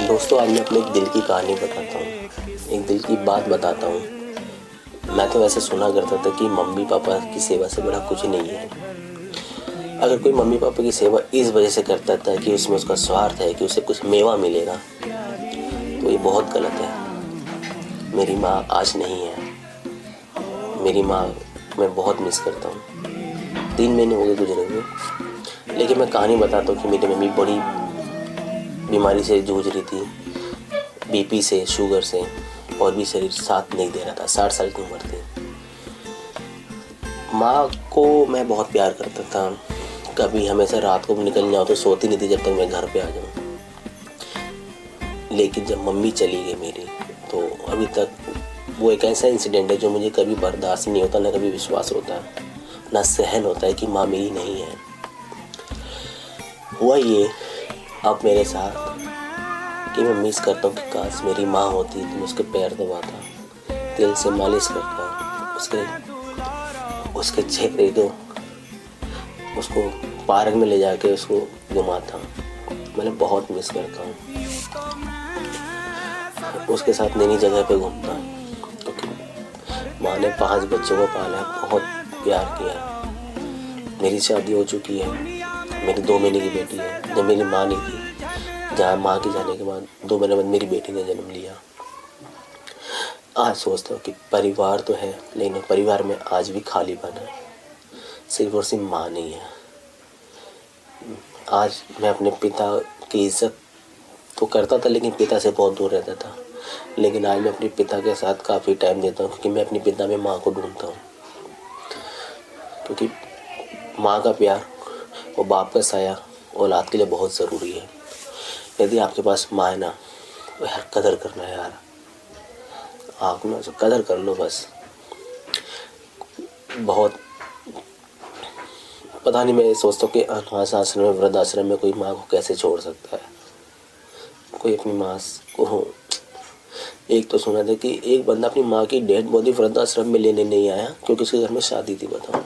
दोस्तों, आज मैं अपने एक दिल की कहानी बताता हूँ, एक दिल की बात बताता हूँ। मैं तो वैसे सुना करता था कि मम्मी पापा की सेवा से बड़ा कुछ नहीं है। अगर कोई मम्मी पापा की सेवा इस वजह से करता था कि उसमें उसका स्वार्थ है कि उसे कुछ मेवा मिलेगा, तो ये बहुत गलत है। मेरी माँ आज नहीं है। मेरी माँ मैं बहुत मिस करता हूँ। 3 महीने हो गए गुजरे हुए। लेकिन मैं कहानी बताता हूँ कि मेरी मम्मी बड़ी बीमारी से जूझ रही थी, बीपी से, शुगर से, और भी शरीर साथ नहीं दे रहा था। 60 साल की उम्र थी। माँ को मैं बहुत प्यार करता था। कभी हमेशा रात को निकल जाऊँ तो सोती नहीं थी जब तक मैं घर पे आ जाऊँ। लेकिन जब मम्मी चली गई मेरी, तो अभी तक वो एक ऐसा इंसिडेंट है जो मुझे कभी बर्दाश्त नहीं होता, ना कभी विश्वास होता, ना सहन होता है कि माँ मेरी नहीं है। हुआ ये अब मेरे साथ कि मैं मिस करता हूँ कि काश मेरी माँ होती तो मैं उसके पैर दबाता, तेल से मालिश करता, उसके चेहरे को, उसको पार्क में ले जाके उसको घुमाता। मैं बहुत मिस करता हूँ। उसके साथ नई नई जगह पे घूमता, क्योंकि माँ ने 5 बच्चों को पाला, बहुत प्यार किया। मेरी शादी हो चुकी है, मेरी 2 महीने की बेटी है। जब मेरी माँ नहीं थी, जहाँ माँ के जाने के बाद 2 महीने बाद मेरी बेटी ने जन्म लिया। आज सोचता हूँ कि परिवार तो है, लेकिन परिवार में आज भी खालीपन है। सिर्फ और सिर्फ माँ नहीं है। आज मैं अपने पिता की इज्जत तो करता था, लेकिन पिता से बहुत दूर रहता था। लेकिन आज मैं अपने पिता के साथ काफ़ी टाइम देता हूँ, क्योंकि मैं अपने पिता में माँ को ढूंढता हूँ। क्योंकि माँ का प्यार और बाप का साया औलाद के लिए बहुत ज़रूरी है। यदि आपके पास माँ है ना, तो यार कदर करना है यार। आप ना कदर कर लो बस। बहुत पता नहीं, मैं सोचता हूँ कि अनाथ आश्रम में, वृद्धाश्रम में कोई माँ को कैसे छोड़ सकता है। कोई अपनी माँ को, एक तो सुना था कि एक बंदा अपनी माँ की डेड बॉडी वृद्धाश्रम में लेने नहीं आया क्योंकि उसके घर में शादी थी, बताओ।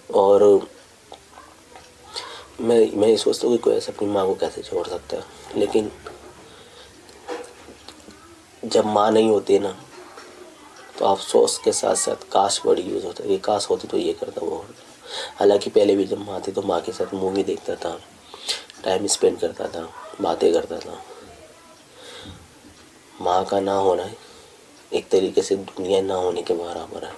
और मैं ये सोचता हूँ कि कोई ऐसे अपनी माँ को कैसे छोड़ सकता है। लेकिन जब माँ नहीं होती है ना, तो अफसोस के साथ साथ काश बड़ी यूज़ होता है कि काश होती तो ये करता, वो करता। हालांकि पहले भी जब माँ थी तो माँ के साथ मूवी देखता था, टाइम स्पेंड करता था, बातें करता था। माँ का ना होना एक तरीके से दुनिया ना होने के बराबर है।